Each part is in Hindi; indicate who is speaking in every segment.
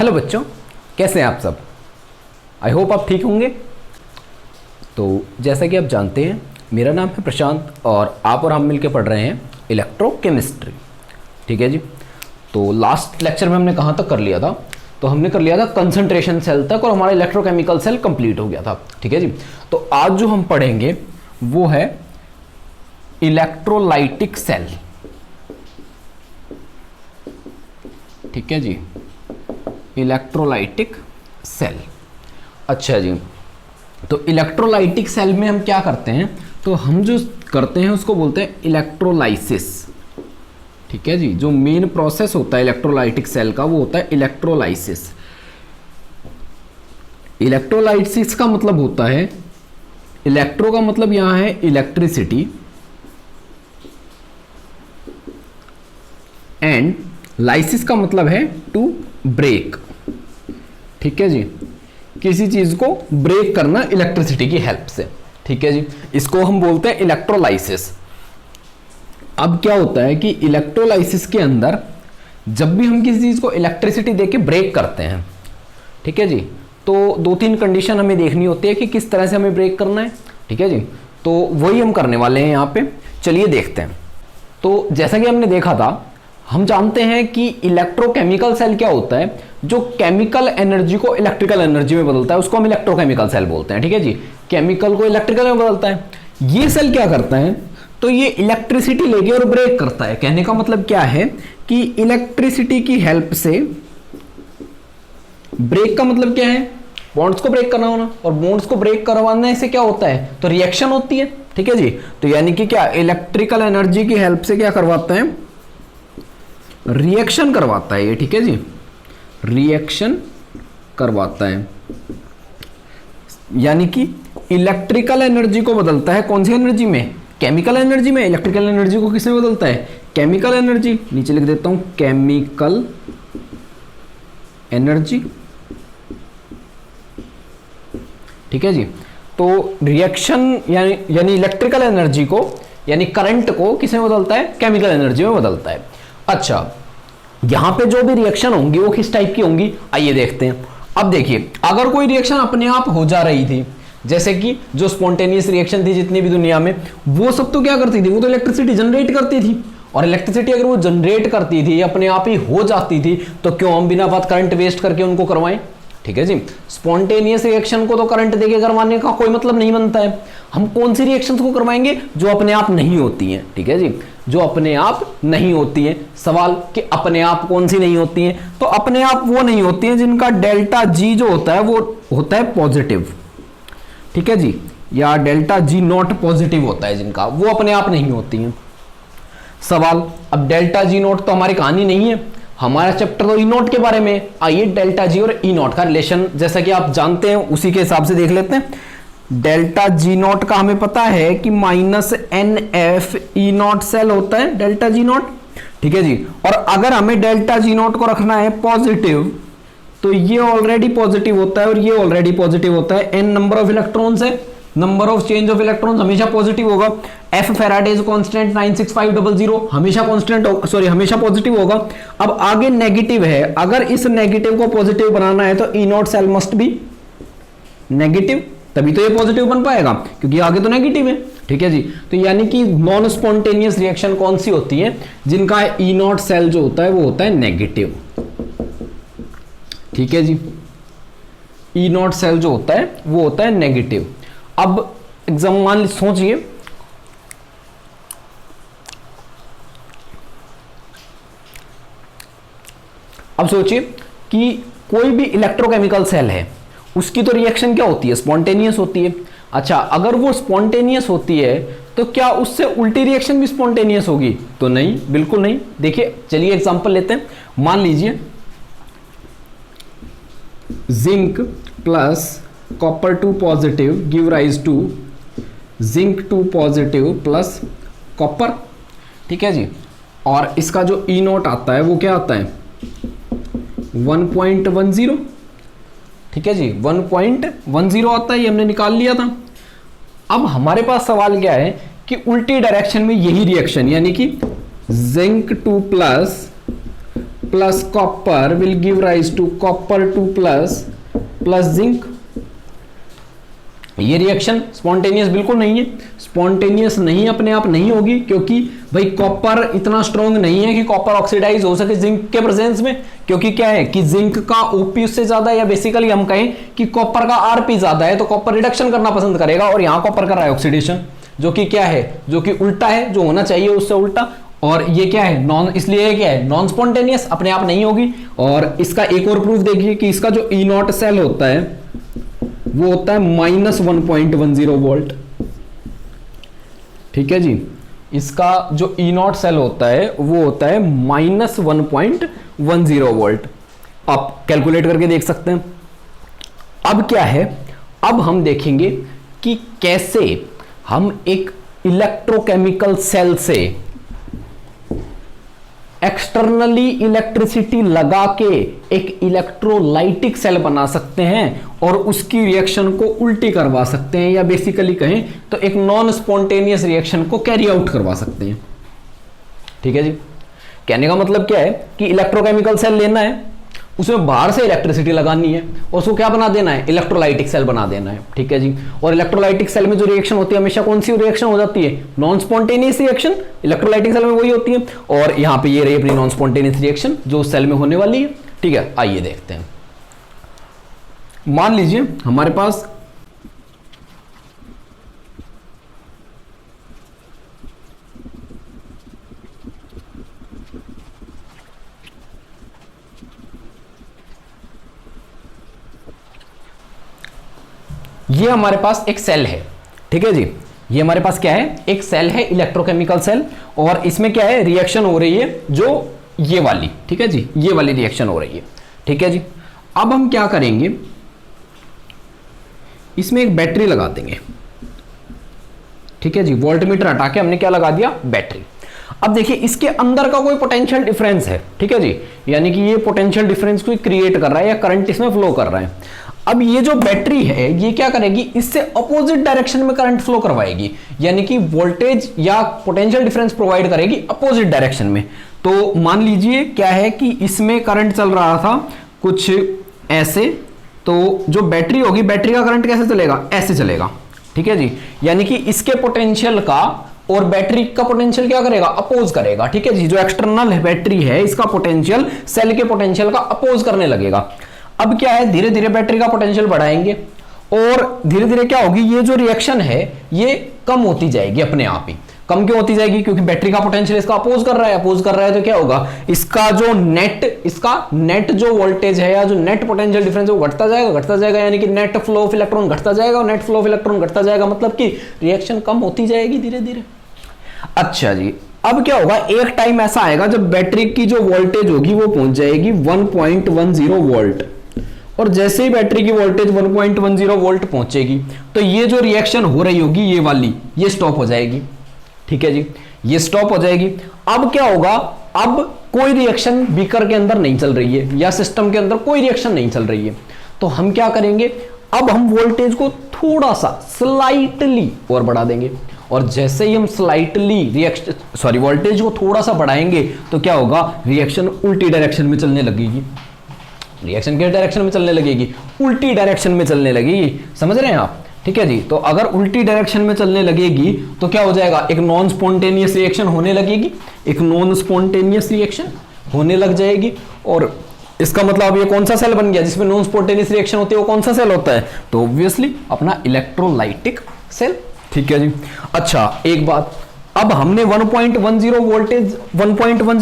Speaker 1: हेलो बच्चों, कैसे हैं आप सब। आई होप आप ठीक होंगे। तो जैसा कि आप जानते हैं, मेरा नाम है प्रशांत और आप और हम मिलकर पढ़ रहे हैं इलेक्ट्रोकेमिस्ट्री। ठीक है जी। तो लास्ट लेक्चर में हमने कहाँ तक कर लिया था? तो हमने कर लिया था कंसंट्रेशन सेल तक और हमारा इलेक्ट्रोकेमिकल सेल कंप्लीट हो गया था। ठीक है जी। तो आज जो हम पढ़ेंगे वो है इलेक्ट्रोलाइटिक सेल। ठीक है जी, इलेक्ट्रोलाइटिक सेल। अच्छा जी, तो इलेक्ट्रोलाइटिक सेल में हम क्या करते हैं? तो हम जो करते हैं उसको बोलते हैं इलेक्ट्रोलाइसिस। ठीक है जी, जो मेन प्रोसेस होता है इलेक्ट्रोलाइटिक सेल का वो होता है इलेक्ट्रोलाइसिस। इलेक्ट्रोलाइसिस का मतलब होता है, इलेक्ट्रो का मतलब यहां है इलेक्ट्रिसिटी एंड लाइसिस का मतलब है टू ब्रेक। ठीक है जी, किसी चीज को ब्रेक करना इलेक्ट्रिसिटी की हेल्प से। ठीक है जी, इसको हम बोलते हैं इलेक्ट्रोलाइसिस। अब क्या होता है कि इलेक्ट्रोलाइसिस के अंदर जब भी हम किसी चीज को इलेक्ट्रिसिटी देके ब्रेक करते हैं, ठीक है जी, तो दो तीन कंडीशन हमें देखनी होती है कि किस तरह से हमें ब्रेक करना है। ठीक है जी, तो वही हम करने वाले हैं यहाँ पे। चलिए देखते हैं। तो जैसा कि हमने देखा था, हम जानते हैं कि इलेक्ट्रोकेमिकल सेल क्या होता है, जो केमिकल एनर्जी को इलेक्ट्रिकल एनर्जी में बदलता है, उसको हम इलेक्ट्रोकेमिकल सेल बोलते हैं। ठीक है जी, केमिकल को इलेक्ट्रिकल में बदलता है। ये सेल क्या करता है? तो ये इलेक्ट्रिसिटी लेके और ब्रेक करता है। कहने का मतलब क्या है कि इलेक्ट्रिसिटी की हेल्प से ब्रेक का मतलब क्या है? बॉन्ड्स को ब्रेक करना होना, और बॉन्ड्स को ब्रेक करवाने से क्या होता है? तो रिएक्शन होती है। ठीक है जी, तो यानी कि क्या इलेक्ट्रिकल एनर्जी की हेल्प से क्या करवाता है? रिएक्शन करवाता है ये। ठीक है जी, रिएक्शन करवाता है, यानी कि इलेक्ट्रिकल एनर्जी को बदलता है। कौन सी एनर्जी में? केमिकल एनर्जी में। इलेक्ट्रिकल एनर्जी को किसमें बदलता है? Chemical energy. नीचे लिख देता हूं केमिकल एनर्जी। ठीक है जी, तो रिएक्शन यानी इलेक्ट्रिकल एनर्जी को यानी करंट को किसमें बदलता है? केमिकल एनर्जी में बदलता है। अच्छा, यहां पे जो भी रिएक्शन होंगी वो किस टाइप की होंगी, आइए देखते हैं। अब देखिए, अगर कोई रिएक्शन अपने आप हो जा रही थी, जैसे कि जो स्पॉन्टेनियस रिएक्शन थी जितनी भी दुनिया में, वो सब तो क्या करती थी? वो तो इलेक्ट्रिसिटी जनरेट करती थी। और इलेक्ट्रिसिटी अगर वो जनरेट करती थी, अपने आप ही हो जाती थी, तो क्यों हम बिना बात करंट वेस्ट करके उनको करवाएं? ठीक है जी, स्पॉन्टेनियस रिएक्शन को तो करंट देके करवाने का कोई मतलब नहीं बनता है। हम कौन सी रिएक्शंस को करवाएंगे? जो अपने आप नहीं होती हैं। ठीक है जी, जो अपने आप नहीं होती हैं। सवाल कि अपने आप कौन सी नहीं होती हैं? तो अपने आप वो नहीं होती हैं जिनका डेल्टा जी जो होता है वो होता है पॉजिटिव। ठीक है जी, या डेल्टा जी नॉट पॉजिटिव होता है जिनका, वो अपने आप नहीं होती हैं। सवाल, अब डेल्टा जी नॉट तो हमारी कहानी नहीं है, हमारा चैप्टर तो ई नॉट के बारे में। आइए डेल्टा जी और ई नॉट का रिलेशन जैसा कि आप जानते हैं उसी के हिसाब से देख लेते हैं। डेल्टा जी नॉट का हमें पता है कि -NF ई नॉट सेल होता है डेल्टा जी नॉट। ठीक है जी, और अगर हमें डेल्टा जी नॉट को रखना है पॉजिटिव, तो ये ऑलरेडी पॉजिटिव होता है और ये ऑलरेडी पॉजिटिव होता है। n नंबर ऑफ इलेक्ट्रॉन्स है, number of change of electrons हमेशा पॉजिटिव होगा। F फैराडेज कांस्टेंट 96500 हमेशा कांस्टेंट हमेशा पॉजिटिव होगा। अब आगे नेगेटिव है, अगर इस नेगेटिव को पॉजिटिव बनाना है तो ई not cell must be negative, तभी तो ये पॉजिटिव बन पाएगा, क्योंकि आगे तो नेगेटिव है। ठीक है जी, तो यानी कि नॉन स्पॉन्टेनियस रिएक्शन कौन सी होती है? जिनका ई नॉट सेल जो होता है वो होता है नेगेटिव। ठीक है जी, ई नॉट सेल जो होता है वो होता है नेगेटिव। अब एग्जाम मान सोचिए, अब सोचिए कि कोई भी इलेक्ट्रोकेमिकल सेल है, उसकी तो रिएक्शन क्या होती है? स्पॉन्टेनियस होती है। अच्छा, अगर वो स्पॉन्टेनियस होती है तो क्या उससे उल्टी रिएक्शन भी स्पॉन्टेनियस होगी? तो नहीं, बिल्कुल नहीं। देखिए, चलिए एग्जांपल लेते हैं। मान लीजिए zinc plus copper 2 positive give rise to zinc 2 positive plus copper. ठीक है जी, और इसका जो ई नॉट आता है वो क्या आता है? 1.10। ठीक है जी, 1.10 आता है, ये हमने निकाल लिया था। अब हमारे पास सवाल क्या है कि उल्टी डायरेक्शन में यही रिएक्शन, यानी कि zinc 2 plus plus copper will give rise to copper 2 plus zinc. ये रिएक्शन स्पॉन्टेनियस बिल्कुल नहीं है, स्पॉन्टेनियस नहीं, अपने आप नहीं होगी, क्योंकि भाई कॉपर इतना स्ट्रॉन्ग नहीं है कि कॉपर ऑक्सीडाइज हो सके जिंक के प्रेजेंस में, क्योंकि क्या है कि जिंक का ओपी उससे ज्यादा है, या बेसिकली हम कहें कि कॉपर का आरपी ज्यादा है, तो कॉपर रिडक्शन करना पसंद करेगा, और यहां कॉपर कर रहा है ऑक्सीडेशन, जो कि क्या है, जो कि उल्टा है, जो होना चाहिए उससे उल्टा। और ये क्या है, नॉन, इसलिए ये क्या है, नॉन स्पॉन्टेनियस, अपने आप नहीं होगी। और इसका एक और प्रूफ देखिए कि इसका जो ई नॉट सेल होता है वो होता है -1.10 वोल्ट। ठीक है जी, इसका जो ई नॉट सेल होता है वो होता है -1.10 वोल्ट। आप कैलकुलेट करके देख सकते हैं। अब क्या है, अब हम देखेंगे कि कैसे हम एक इलेक्ट्रोकेमिकल सेल से एक्सटर्नली इलेक्ट्रिसिटी लगा के एक इलेक्ट्रोलाइटिक सेल बना सकते हैं और उसकी रिएक्शन को उल्टी करवा सकते हैं, या बेसिकली कहें तो एक नॉन स्पॉन्टेनियस रिएक्शन को कैरी आउट करवा सकते हैं। ठीक है जी, कहने का मतलब क्या है कि इलेक्ट्रोकेमिकल सेल लेना है, उसमें बाहर से इलेक्ट्रिसिटी लगानी है और उसको क्या बना देना है, इलेक्ट्रोलाइटिक सेल बना देना है। ठीक है जी, और इलेक्ट्रोलाइटिक सेल में जो रिएक्शन होती है हमेशा कौन सी रिएक्शन हो जाती है, non spontaneous reaction. Electrolytic cell में वही होती है, और यहां पे ये रही अपनी नॉन स्पॉन्टेनियस रिएक्शन जो उस सेल में होने वाली है। ठीक है, आइए देखते हैं। मान लीजिए हमारे पास ये हमारे पास एक सेल है। ठीक है जी, ये हमारे पास क्या है, एक सेल है, इलेक्ट्रोकेमिकल सेल, और इसमें क्या है, रिएक्शन हो रही है जो ये वाली। ठीक है जी, ये वाली रिएक्शन हो रही है। ठीक है जी, अब हम क्या करेंगे, इसमें एक बैटरी लगा देंगे। ठीक है जी, वोल्टमीटर हटा के हमने क्या लगा दिया, बैटरी। अब देखिए इसके अंदर का कोई पोटेंशियल डिफरेंस है। ठीक है जी, यानी कि ये पोटेंशियल डिफरेंस को क्रिएट कर रहा है या करंट इसमें फ्लो कर रहा है। अब ये जो बैटरी है ये क्या करेगी, इससे अपोजिट डायरेक्शन में करंट फ्लो करवाएगी, यानी कि वोल्टेज या पोटेंशियल डिफरेंस प्रोवाइड करेगी अपोजिट डायरेक्शन में। तो मान लीजिए क्या है कि इसमें करंट चल रहा था कुछ ऐसे, तो जो बैटरी होगी, बैटरी का करंट कैसे चलेगा, ऐसे चलेगा। ठीक है जी, यानी कि इसके पोटेंशियल का और बैटरी का पोटेंशियल क्या करेगा, अपोज करेगा। ठीक है जी, जो एक्सटर्नल बैटरी है इसका पोटेंशियल सेल के पोटेंशियल का अपोज करने लगेगा। अब क्या है, धीरे धीरे बैटरी का पोटेंशियल बढ़ाएंगे और धीरे धीरे क्या होगी, ये जो रिएक्शन है ये कम होती जाएगी अपने आप ही। कम क्यों होती जाएगी, क्योंकि बैटरी का पोटेंशियल इसका अपोज कर रहा है। अपोज कर रहा है तो क्या होगा, इसका जो नेट जो वोल्टेज है या जो नेट पोटेंशियल डिफरेंस है वो घटता जाएगा, यानी कि नेट फ्लो ऑफ इलेक्ट्रॉन घटता जाएगा, और नेट फ्लो ऑफ इलेक्ट्रॉन घटता जाएगा, मतलब कि रिएक्शन कम होती जाएगी धीरे धीरे। अच्छा जी, अब क्या होगा, एक टाइम ऐसा आएगा जब बैटरी की जो वोल्टेज होगी वो पहुंच जाएगी 1.10 वोल्ट, और जैसे ही बैटरी की वोल्टेज 1.10 वोल्ट पहुंचेगी तो ये जो रिएक्शन हो रही होगी ये वाली, ये स्टॉप हो जाएगी। ठीक है जी, ये स्टॉप हो जाएगी। अब क्या होगा, अब कोई रिएक्शन बीकर के अंदर नहीं चल रही है या सिस्टम के अंदर कोई रिएक्शन नहीं चल रही है, तो हम क्या करेंगे, अब हम वोल्टेज को थोड़ा सा स्लाइटली और बढ़ा देंगे, और जैसे ही हम स्लाइटली वोल्टेज को थोड़ा सा बढ़ाएंगे तो क्या होगा, रिएक्शन उल्टी डायरेक्शन में चलने लगेगी। रिएक्शन किस डायरेक्शन में चलने लगेगी, उल्टी डायरेक्शन में चलने लगेगी। समझ रहे हैं आप। ठीक है जी, तो अगर उल्टी डायरेक्शन में चलने लगेगी तो क्या हो जाएगा, एक नॉन स्पॉन्टेनियस रिएक्शन होने लगेगी, एक नॉन स्पॉन्टेनियस रिएक्शन होने लग जाएगी। और इसका मतलब ये कौन सा सेल बन गया जिसमें नॉन स्पॉन्टेनियस रिएक्शन होती है, वो कौन सा सेल होता है, तो ऑब्वियसली अपना इलेक्ट्रोलाइटिक सेल। ठीक है जी, अच्छा एक बात, अब हमने 1.10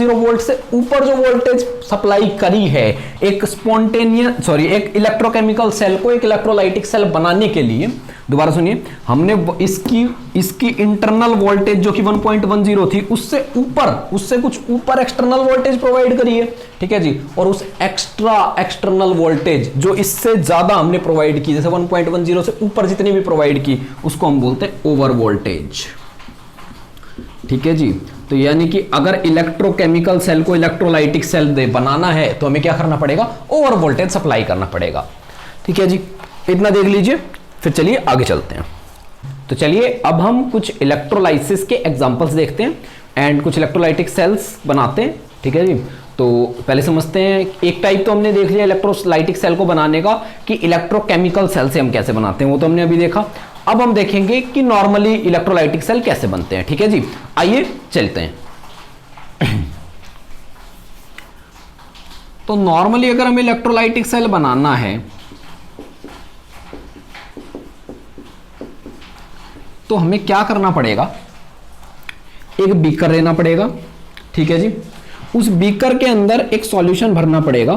Speaker 1: वोल्ट से ऊपर जो वोल्टेज सप्लाई करी है एक एक इलेक्ट्रोकेमिकल सेल को एक इलेक्ट्रोलाइटिक सेल बनाने के लिए, दोबारा सुनिए, हमने इसकी इंटरनल वोल्टेज जो कि 1.10 थी उससे कुछ ऊपर एक्सटर्नल वोल्टेज प्रोवाइड करी है। ठीक है जी, और उस एक्सटर्नल वोल्टेज जो इससे ज्यादा हमने प्रोवाइड की, जैसे 1.10 से ऊपर जितनी भी प्रोवाइड की, उसको हम बोलते हैं ओवर वोल्टेज। ठीक है जी, तो यानी कि अगर इलेक्ट्रोकेमिकल सेल को इलेक्ट्रोलाइटिक सेल बनाना है तो हमें क्या करना पड़ेगा, ओवर वोल्टेज सप्लाई करना पड़ेगा। ठीक है जी, इतना देख लीजिए, फिर चलिए आगे चलते हैं। तो चलिए अब हम कुछ इलेक्ट्रोलाइसिस के एग्जांपल्स देखते हैं एंड कुछ इलेक्ट्रोलाइटिक सेल्स बनाते हैं। ठीक है जी, तो पहले समझते हैं, एक टाइप तो हमने देख लिया इलेक्ट्रोलाइटिक सेल को बनाने का कि इलेक्ट्रोकेमिकल सेल से हम कैसे बनाते हैं, वो तो हमने अभी देखा। अब हम देखेंगे कि नॉर्मली इलेक्ट्रोलाइटिक सेल कैसे बनते हैं। ठीक है जी, आइए चलते हैं। तो नॉर्मली अगर हमें इलेक्ट्रोलाइटिक सेल बनाना है तो हमें क्या करना पड़ेगा, एक बीकर लेना पड़ेगा। ठीक है जी, उस बीकर के अंदर एक सॉल्यूशन भरना पड़ेगा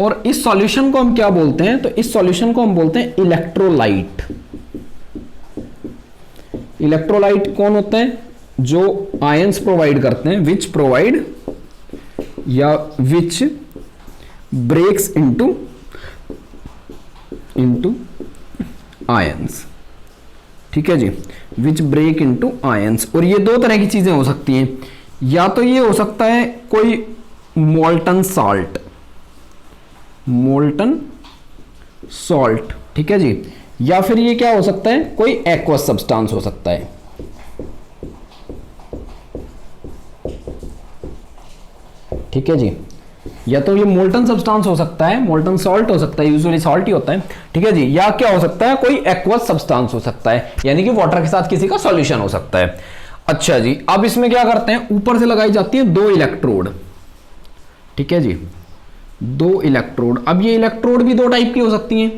Speaker 1: और इस सॉल्यूशन को हम क्या बोलते हैं, तो इस सॉल्यूशन को हम बोलते हैं इलेक्ट्रोलाइट। इलेक्ट्रोलाइट कौन होते हैं, जो आयंस प्रोवाइड करते हैं, विच प्रोवाइड या विच ब्रेक्स इनटू आयंस। ठीक है जी, विच ब्रेक इनटू आयंस। और ये दो तरह की चीजें हो सकती हैं, या तो ये हो सकता है कोई मोल्टन सॉल्ट, मोल्टन सॉल्ट, ठीक है जी, या फिर ये क्या हो सकता है, कोई एक्वस सब्सटेंस हो सकता है। ठीक है जी, या तो ये मोल्टन सब्सटेंस हो सकता है, मोल्टन सॉल्ट हो सकता है, यूजुअली सॉल्ट ही होता है। ठीक है जी, या क्या हो सकता है, कोई एक्वस सब्सटेंस हो सकता है, यानी कि वाटर के साथ किसी का सॉल्यूशन हो सकता है। अच्छा जी, अब इसमें क्या करते हैं, ऊपर से लगाई जाती है दो इलेक्ट्रोड। ठीक है जी, दो इलेक्ट्रोड। अब ये इलेक्ट्रोड भी दो टाइप की हो सकती हैं।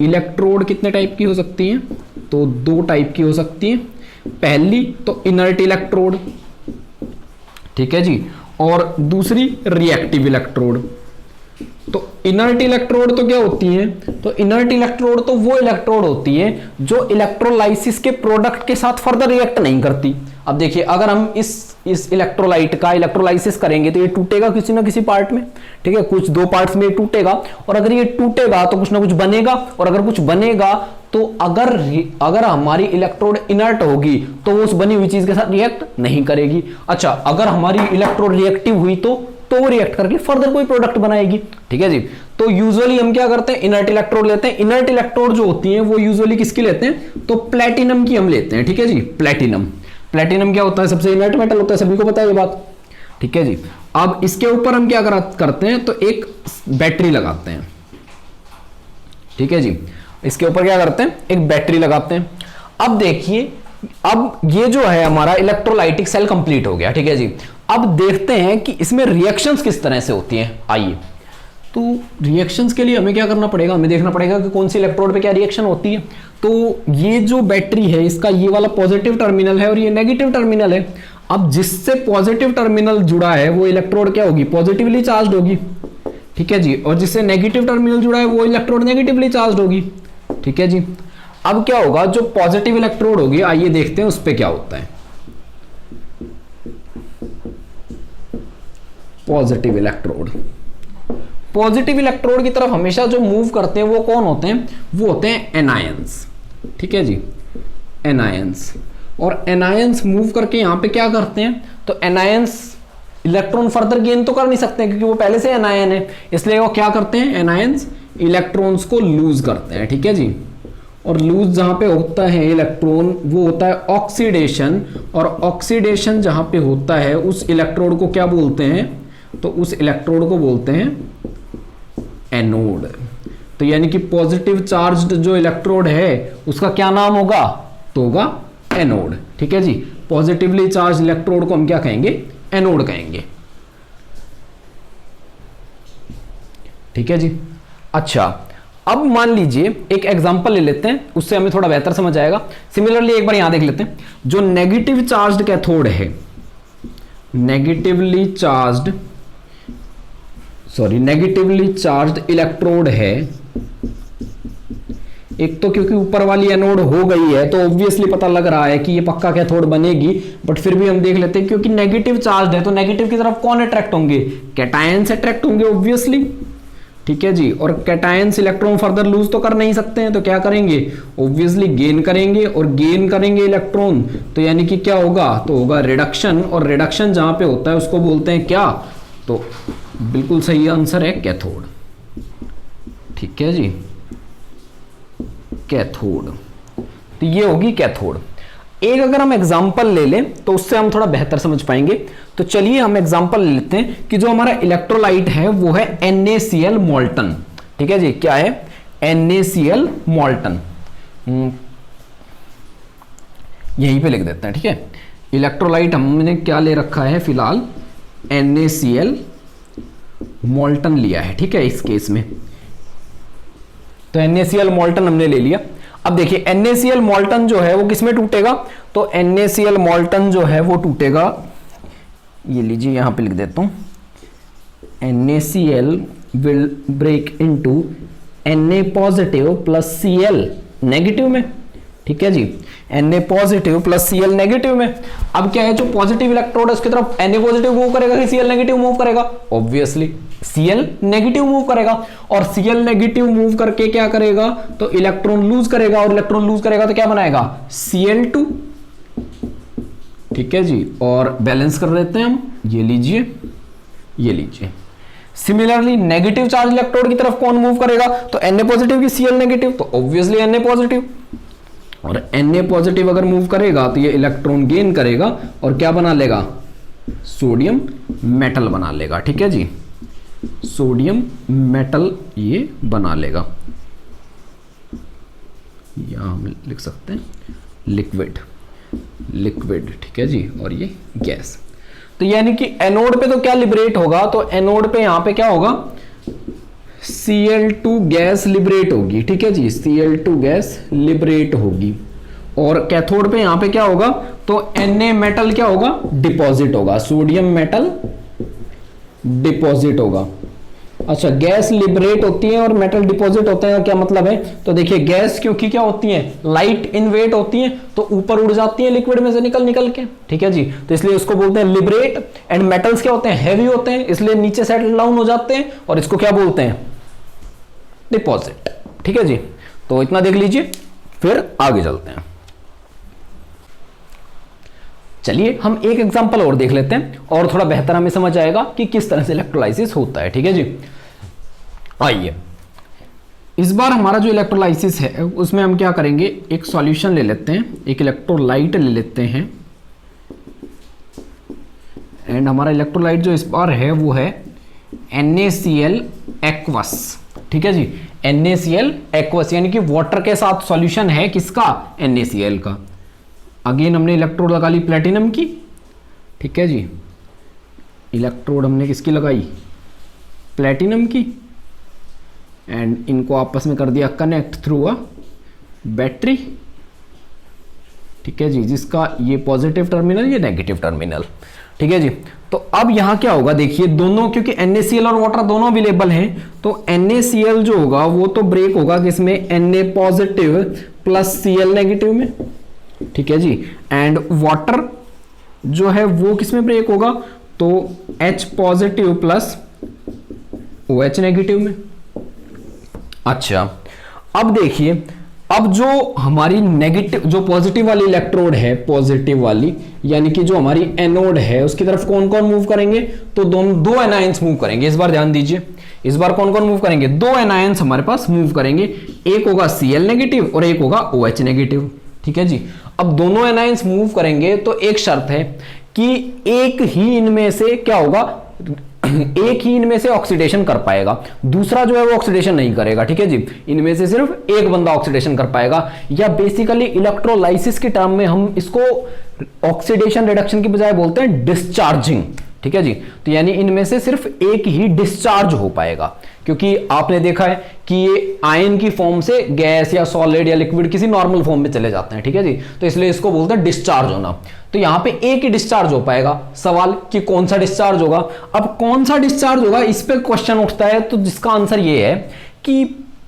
Speaker 1: इलेक्ट्रोड कितने टाइप की हो सकती हैं, तो दो टाइप की हो सकती हैं। पहली तो इनर्ट इलेक्ट्रोड, ठीक है जी, और दूसरी रिएक्टिव इलेक्ट्रोड। तो इनर्ट इलेक्ट्रोड तो क्या होती है, तो इनर्ट इलेक्ट्रोड तो वो इलेक्ट्रोड होती है जो इलेक्ट्रोलाइसिस के प्रोडक्ट के साथ फर्दर रिएक्ट नहीं करती। अब देखिए, अगर हम इस इलेक्ट्रोलाइट का इलेक्ट्रोलाइसिस करेंगे तो ये टूटेगा किसी ना किसी पार्ट में। ठीक है, कुछ दो पार्ट्स में टूटेगा, और अगर ये टूटेगा तो कुछ ना कुछ बनेगा, और अगर कुछ बनेगा तो अगर हमारी इलेक्ट्रोड इनर्ट होगी तो वो उस बनी हुई चीज के साथ रिएक्ट नहीं करेगी। अच्छा, अगर हमारी इलेक्ट्रोड रिएक्टिव हुई तो वो रिएक्ट करके फर्दर कोई प्रोडक्ट बनाएगी। ठीक है जी, तो यूजुअली हम क्या करते हैं, इनर्ट इलेक्ट्रोड लेते हैं। इनर्ट इलेक्ट्रोड जो होती है वो यूजुअली किसकी लेते हैं, तो प्लेटिनम की हम लेते हैं। ठीक है जी, प्लेटिनम। प्लेटिनम क्या होता है, सबसे इनर्ट मेटल होता है, सभी को पता है ये बात। ठीक है जी, अब इसके ऊपर हम क्या करते हैं, तो एक बैटरी लगाते हैं। ठीक है जी, इसके ऊपर क्या करते हैं, एक बैटरी लगाते हैं। अब देखिए, अब ये जो है हमारा इलेक्ट्रोलाइटिक सेल कंप्लीट हो गया। ठीक है जी, अब देखते हैं कि इसमें रिएक्शंस किस तरह से होती हैं। आइए, तो रिएक्शंस के लिए हमें क्या करना पड़ेगा, हमें देखना पड़ेगा कि कौन सी इलेक्ट्रोड पे क्या रिएक्शन होती है। तो ये जो बैटरी है, इसका ये वाला पॉजिटिव टर्मिनल है और ये नेगेटिव टर्मिनल है। अब जिससे पॉजिटिव टर्मिनल जुड़ा है वो इलेक्ट्रोड क्या होगी, पॉजिटिवली चार्ज होगी। ठीक है जी, और जिससे नेगेटिव टर्मिनल जुड़ा है वो इलेक्ट्रोड नेगेटिवली चार्ज होगी। ठीक है जी, अब क्या होगा, जो पॉजिटिव इलेक्ट्रोड होगी, आइए देखते हैं उस पे क्या होता है। पॉजिटिव इलेक्ट्रोड, पॉजिटिव इलेक्ट्रोड की तरफ हमेशा जो मूव करते हैं वो कौन होते हैं, वो होते हैं एनायंस। ठीक है जी, एनायंस। और एनायंस मूव करके यहां पे क्या करते हैं, तो एनायंस इलेक्ट्रॉन फर्दर गेन तो कर नहीं सकते क्योंकि वो पहले से एनायन है, इसलिए वो क्या करते हैं, एनायंस इलेक्ट्रॉन्स को लूज करते हैं। ठीक है जी, और लूज जहां पे होता है इलेक्ट्रॉन वो होता है ऑक्सीडेशन, और ऑक्सीडेशन जहां पे होता है उस इलेक्ट्रोड को क्या बोलते हैं, तो उस इलेक्ट्रोड को बोलते हैं एनोड। तो यानी कि पॉजिटिव चार्ज्ड जो इलेक्ट्रोड है उसका क्या नाम होगा, तो होगा एनोड। ठीक है जी, पॉजिटिवली चार्ज इलेक्ट्रोड को हम क्या कहेंगे, एनोड कहेंगे। ठीक है जी, अच्छा, अब मान लीजिए एक एग्जांपल ले लेते हैं, उससे हमें थोड़ा बेहतर समझ आएगा। सिमिलरली एक बार यहां देख लेते हैं, जो नेगेटिव चार्ज्ड कैथोड है, नेगेटिवली चार्ज्ड इलेक्ट्रोड है, एक तो क्योंकि ऊपर वाली एनोड हो गई है तो ऑब्वियसली पता लग रहा है कि ये पक्का कैथोड बनेगी, बट फिर भी हम देख लेते हैं क्योंकि नेगेटिव चार्ज है तो नेगेटिव की तरफ कौन अट्रैक्ट होंगे, कैटायंस अट्रैक्ट होंगे ऑब्वियसली। ठीक है जी, और कैटायंस इलेक्ट्रॉन फर्दर लूज तो कर नहीं सकते हैं, तो क्या करेंगे, ऑब्वियसली गेन करेंगे, और गेन करेंगे इलेक्ट्रॉन, तो यानी कि क्या होगा, तो होगा रिडक्शन, और रिडक्शन जहां पे होता है उसको बोलते हैं क्या, तो बिल्कुल सही आंसर है कैथोड। ठीक है जी, कैथोड, तो ये होगी कैथोड। एक अगर हम एग्जांपल ले लें तो उससे हम थोड़ा बेहतर समझ पाएंगे। तो चलिए हम एग्जांपल ले लेते हैं कि जो हमारा इलेक्ट्रोलाइट है वो है NaCl मोल्टन। ठीक है जी, क्या है? NaCl molten. यहीं पे लिख देते हैं। ठीक है, इलेक्ट्रोलाइट हमने क्या ले रखा है फिलहाल? NaCl मोल्टन लिया है। ठीक है, इस केस में तो NaCl मोल्टन हमने ले लिया। अब देखिए NaCl मोल्टन जो है वो किसमें टूटेगा? तो NaCl मोल्टन जो है वो टूटेगा, ये लीजिए यहां पे लिख देता हूं, NaCl will break into Na positive plus Cl negative में। ठीक है जी, Na positive plus Cl negative में। अब क्या है, जो पॉजिटिव इलेक्ट्रोड है उसकी तरफ Na पॉजिटिव मूव करेगा कि Cl नेगेटिव मूव करेगा? ऑब्वियसली Cl नेगेटिव मूव करेगा, और Cl नेगेटिव मूव करके क्या करेगा? तो इलेक्ट्रॉन लूज करेगा, और इलेक्ट्रॉन लूज करेगा तो क्या बनाएगा? Cl2। ठीक है जी, और बैलेंस कर देते हैं हम, ये लीजिए, ये लीजिए। सिमिलरली नेगेटिव चार्ज इलेक्ट्रोड की तरफ कौन मूव करेगा? तो Na पॉजिटिव की Cl नेगेटिव, तो ऑब्वियसली Na पॉजिटिव। और Na पॉजिटिव अगर मूव करेगा तो ये इलेक्ट्रॉन गेन करेगा और क्या बना लेगा? सोडियम मेटल बना लेगा। ठीक है जी, सोडियम मेटल ये बना लेगा, या हम लिख सकते हैं लिक्विड, लिक्विड। ठीक है जी, और ये गैस। तो यानी कि एनोड पे तो क्या लिबरेट होगा? तो एनोड पे यहां पे क्या होगा? Cl2 गैस लिबरेट होगी। ठीक है जी, Cl2 गैस लिबरेट होगी। और कैथोड पे यहां पे क्या होगा? तो Na मेटल क्या होगा? डिपॉजिट होगा, सोडियम मेटल डिपॉजिट होगा। अच्छा, गैस लिबरेट होती है और मेटल डिपॉजिट होता है, क्या मतलब है? तो देखिए गैस क्योंकि क्या होती है? लाइट इन वेट होती है, तो ऊपर उड़ जाती है लिक्विड में से निकल निकल के। ठीक है जी, तो इसलिए उसको बोलते हैं लिबरेट। एंड मेटल्स क्या होते हैं? हैवी होते हैं, इसलिए नीचे सेटल डाउन हो जाते हैं, और इसको क्या बोलते हैं? डिपॉजिट। ठीक है जी, तो इतना देख लीजिए, फिर आगे चलते हैं। चलिए हम एक एग्जांपल और देख लेते हैं, और थोड़ा बेहतर हमें समझ आएगा कि किस तरह से इलेक्ट्रोलाइसिस होता है। ठीक है जी, आइए इस बार हमारा जो इलेक्ट्रोलाइसिस है उसमें हम क्या करेंगे? एक सॉल्यूशन ले लेते हैं, एक इलेक्ट्रोलाइट ले लेते हैं, एंड हमारा इलेक्ट्रोलाइट जो इस बार है वो है NaCl एक्वस। ठीक है जी, NaCl एक्वस, यानी कि वाटर के साथ सॉल्यूशन है किसका? NaCl का। अगेन हमने इलेक्ट्रोड लगा ली प्लेटिनम की। ठीक है जी, इलेक्ट्रोड हमने किसकी लगाई? प्लेटिनम की। एंड इनको आपस में कर दिया कनेक्ट थ्रू अ बैटरी। ठीक है जी, जिसका ये पॉजिटिव टर्मिनल, ये नेगेटिव टर्मिनल। ठीक है जी, तो अब यहां क्या होगा? देखिए दोनों, क्योंकि NaCl और वाटर दोनों अवेलेबल हैं, तो NaCl जो होगा वो तो ब्रेक होगा किसमें? Na positive plus Cl negative में। ठीक है जी, एंड वाटर जो है वो किसमें ब्रेक होगा? तो H positive plus OH negative में। अच्छा, अब देखिए, अब जो हमारी नेगेटिव, जो पॉजिटिव वाली इलेक्ट्रोड है, पॉजिटिव वाली, यानी कि जो हमारी एनोड है, उसकी तरफ कौन कौन मूव करेंगे? तो दो एनायंस मूव करेंगे। इस बार ध्यान दीजिए, इस बार कौन कौन मूव करेंगे? दो एनायंस हमारे पास मूव करेंगे, एक होगा Cl नेगेटिव और एक होगा OH नेगेटिव। ठीक है जी, अब दोनों एनायंस मूव करेंगे तो एक शर्त है कि एक ही इनमें से क्या होगा? एक ही इनमें से ऑक्सीडेशन कर पाएगा, दूसरा जो है वो ऑक्सीडेशन नहीं करेगा। ठीक है जी, इनमें से सिर्फ एक बंदा ऑक्सीडेशन कर पाएगा, या बेसिकली इलेक्ट्रोलाइसिस के टर्म में हम इसको ऑक्सीडेशन रिडक्शन की बजाय बोलते हैं डिस्चार्जिंग। ठीक है जी, तो यानी इनमें से सिर्फ एक ही डिस्चार्ज हो पाएगा, क्योंकि आपने देखा है कि ये आयन की फॉर्म से गैस या सॉलिड या लिक्विड किसी नॉर्मल फॉर्म में चले जाते हैं। ठीक है जी, तो इसलिए इसको बोलते हैं डिस्चार्ज होना। तो यहां पे एक ही डिस्चार्ज हो पाएगा। सवाल कि कौन सा डिस्चार्ज होगा? अब कौन सा डिस्चार्ज होगा, इस पे क्वेश्चन उठता है, तो जिसका आंसर ये है कि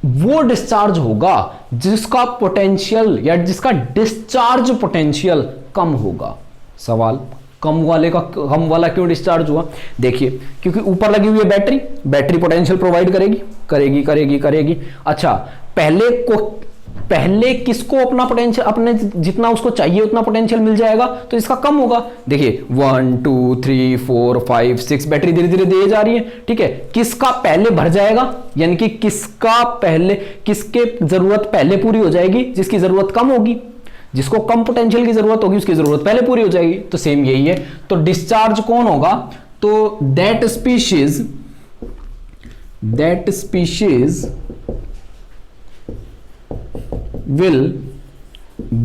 Speaker 1: वो डिस्चार्ज होगा जिसका पोटेंशियल या जिसका डिस्चार्ज पोटेंशियल कम होगा। सवाल कम वाला क्यों डिस्चार्ज हुआ? देखिए, क्योंकि ऊपर लगी हुई है बैटरी, बैटरी पोटेंशियल प्रोवाइड करेगी। अच्छा, पहले किसको अपना पोटेंशियल, अपने जितना उसको चाहिए उतना पोटेंशियल मिल जाएगा, तो इसका कम होगा। देखिए 1 2 3 4 5 6 बैटरी धीरे धीरे दे जा रही है। ठीक है, किसका पहले भर जाएगा, यानी कि किसके जरूरत पहले पूरी हो जाएगी, जिसकी जरूरत कम होगी। जिसको कम पोटेंशियल की जरूरत होगी उसकी जरूरत पहले पूरी हो जाएगी, तो सेम यही है। तो डिस्चार्ज कौन होगा, तो that species will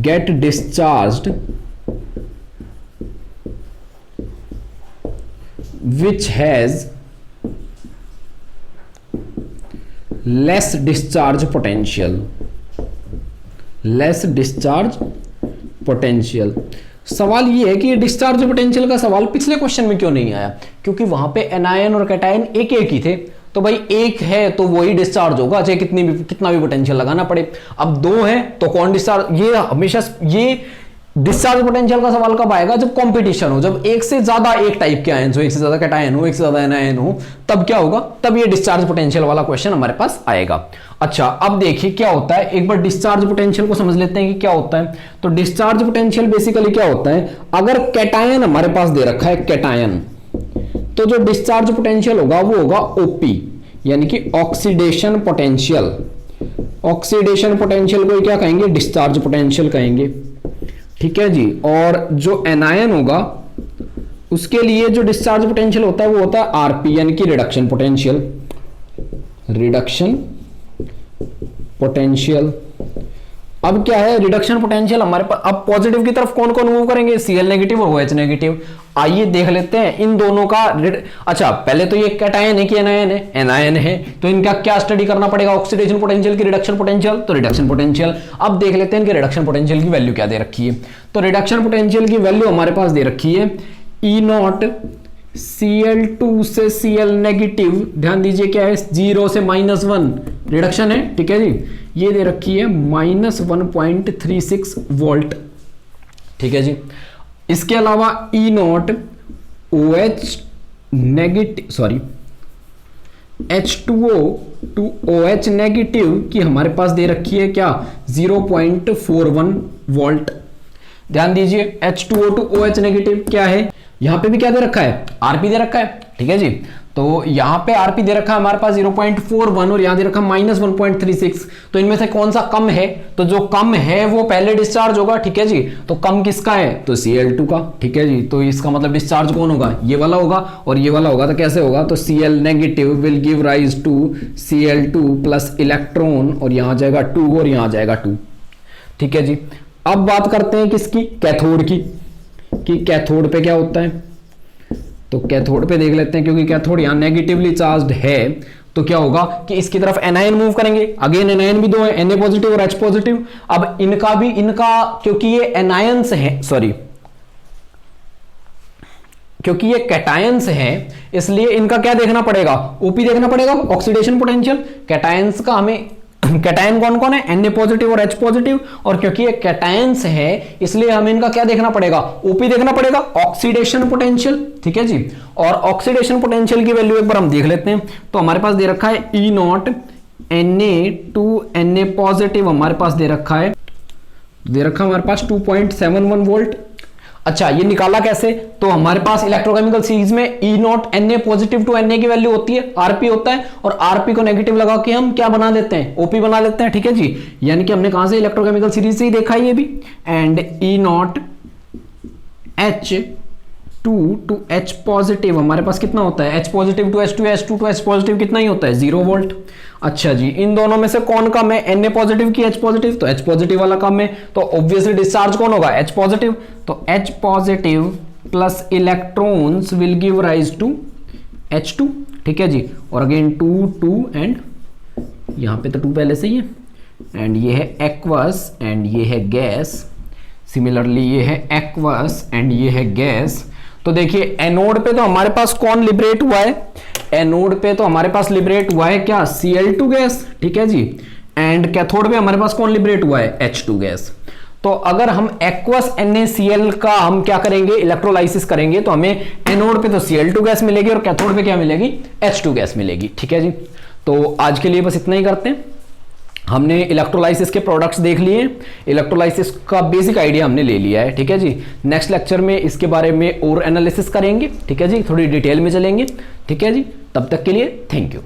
Speaker 1: get discharged which has less discharge potential, सवाल ये है कि ये डिस्चार्ज पोटेंशियल का सवाल पिछले क्वेश्चन में क्यों नहीं आया, क्योंकि वहां पे एनायन और कैटायन एक ही थे, तो भाई एक है तो वही डिस्चार्ज होगा चाहे कितना भी पोटेंशियल लगाना पड़े। अब दो है तो कौन डिस्चार्ज, ये हमेशा ये डिस्चार्ज पोटेंशियल का सवाल कब आएगा, जब कंपटीशन हो, जब एक से ज्यादा एक टाइप के आयन हो, एक से ज्यादा कैटायन हो, एक से ज्यादा एनायन हो, तब क्या होगा, तब ये डिस्चार्ज पोटेंशियल वाला क्वेश्चन हमारे पास आएगा। अच्छा अब देखिए क्या होता है, एक बार डिस्चार्ज पोटेंशियल को समझ लेते हैं कि क्या होता है। तो डिस्चार्ज पोटेंशियल बेसिकली क्या होता है, अगर कैटायन हमारे पास दे रखा है कैटायन, तो जो डिस्चार्ज पोटेंशियल होगा वो होगा ओपी, यानी कि ऑक्सीडेशन पोटेंशियल। ऑक्सीडेशन पोटेंशियल को क्या कहेंगे, डिस्चार्ज पोटेंशियल कहेंगे, ठीक है जी। और जो एनायन होगा उसके लिए जो डिस्चार्ज पोटेंशियल होता है वो होता है आरपी, यानी कि रिडक्शन पोटेंशियल। अब क्या है, रिडक्शन पोटेंशियल हमारे पास, अब पॉजिटिव की तरफ कौन कौन मूव करेंगे, Cl नेगेटिव और OH नेगेटिव। आइए देख लेते हैं इन दोनों का अच्छा पहले तो ये कैटायन है कि एनायन है, एनायन है, तो इनका क्या स्टडी करना पड़ेगा, ऑक्सीडेशन पोटेंशियल की रिडक्शन पोटेंशियल, तो रिडक्शन पोटेंशियल। अब देख लेते हैं इनके रिडक्शन पोटेंशियल की वैल्यू क्या दे रखी है। तो रिडक्शन पोटेंशियल की वैल्यू हमारे पास दे रखी है E0 Cl2 से Cl नेगेटिव, ध्यान दीजिए क्या है, 0 से -1 रिडक्शन है, ठीक है जी, ये दे रखी है -1.36 वोल्ट, ठीक है जी। इसके अलावा E0 OH negative H2O to OH negative की हमारे पास दे रखी है क्या, 0.41 वोल्ट। ध्यान दीजिए H2O to OH नेगेटिव क्या है, यहां पे भी क्या दे रखा है, आरपी दे रखा है, ठीक है जी। तो यहां पे आरपी दे रखा है हमारे पास 0.41 और यहां दे रखा -1.36, तो इनमें से कौन सा कम है, तो जो कम है वो पहले डिस्चार्ज होगा, ठीक है जी। तो कम किसका है, तो Cl2 का, ठीक है जी। तो इसका मतलब डिस्चार्ज कौन होगा, ये वाला होगा और ये वाला होगा, तो कैसे होगा, तो Cl negative will give rise to Cl2 plus electron, और यहां जाएगा 2 और यहां जाएगा 2, ठीक है जी। अब बात करते हैं किसकी, कैथोड की, कि कैथोड पे क्या होता है। तो कैथोड पे देख लेते हैं, क्योंकि कैथोड यहां नेगेटिवली चार्ज्ड है, तो क्या होगा कि इसकी तरफ एनायन मूव करेंगे, अगेन एनायन भी दो है, Na पॉजिटिव और H पॉजिटिव। अब इनका क्योंकि ये एनायंस है, क्योंकि ये कैटायंस है, इसलिए इनका क्या देखना पड़ेगा, ओपी देखना पड़ेगा, ऑक्सीडेशन पोटेंशियल। कैटायंस का हमें, कैटायन कौन कौन है, Na पॉजिटिव और H पॉजिटिव, और क्योंकि ये कैटायंस है इसलिए हमें इनका क्या देखना पड़ेगा, ओपी देखना पड़ेगा, ऑक्सीडेशन पोटेंशियल, ठीक है जी। और ऑक्सीडेशन पोटेंशियल की वैल्यू एक बार हम देख लेते हैं। तो हमारे पास दे रखा है E0 Na to Na positive, हमारे पास दे रखा है हमारे पास 2.71 वोल्ट। अच्छा ये निकाला कैसे, तो हमारे पास इलेक्ट्रोकेमिकल सीरीज में E0 Na positive to Na की वैल्यू होती है, आरपी होता है, और आरपी को नेगेटिव लगा के हम क्या बना देते हैं, ओपी बना लेते हैं, ठीक है जी। यानी कि हमने कहां से, इलेक्ट्रोकेमिकल सीरीज से ही देखा है ये भी। And E0 H2 to H positive हमारे पास कितना होता है, H positive to H2, H2 to H positive कितना ही होता है, 0 वोल्ट। अच्छा जी, इन दोनों में से कौन कम है, Na पॉजिटिव की H पॉजिटिव, तो H पॉजिटिव वाला कम है, तो ऑब्वियसली डिस्चार्ज कौन होगा, H पॉजिटिव। तो H positive plus electrons will give rise to H2, ठीक है जी। और अगेन 2 एंड यहां पे तो 2 पहले से ही है, एंड ये है एक्वस एंड ये है गैस। सिमिलरली ये है एक्वस एंड ये है गैस। तो देखिए एनोड पे तो हमारे पास कौन लिबरेट हुआ है, एनोड पे तो हमारे पास लिबरेट हुआ है क्या, Cl2 गैस, ठीक है जी। एंड कैथोड पे हमारे पास कौन लिबरेट हुआ है, H2 गैस। तो अगर हम एक्वस NaCl का हम क्या करेंगे, इलेक्ट्रोलाइसिस करेंगे, तो हमें एनोड पे तो Cl2 गैस मिलेगी और कैथोड पे क्या मिलेगी, H2 गैस मिलेगी, ठीक है जी। तो आज के लिए बस इतना ही करते हैं। हमने इलेक्ट्रोलाइसिस के प्रोडक्ट्स देख लिए, इलेक्ट्रोलाइसिस का बेसिक आइडिया हमने ले लिया है, ठीक है जी। नेक्स्ट लेक्चर में इसके बारे में और एनालिसिस करेंगे, ठीक है जी, थोड़ी डिटेल में चलेंगे, ठीक है जी। तब तक के लिए थैंक यू।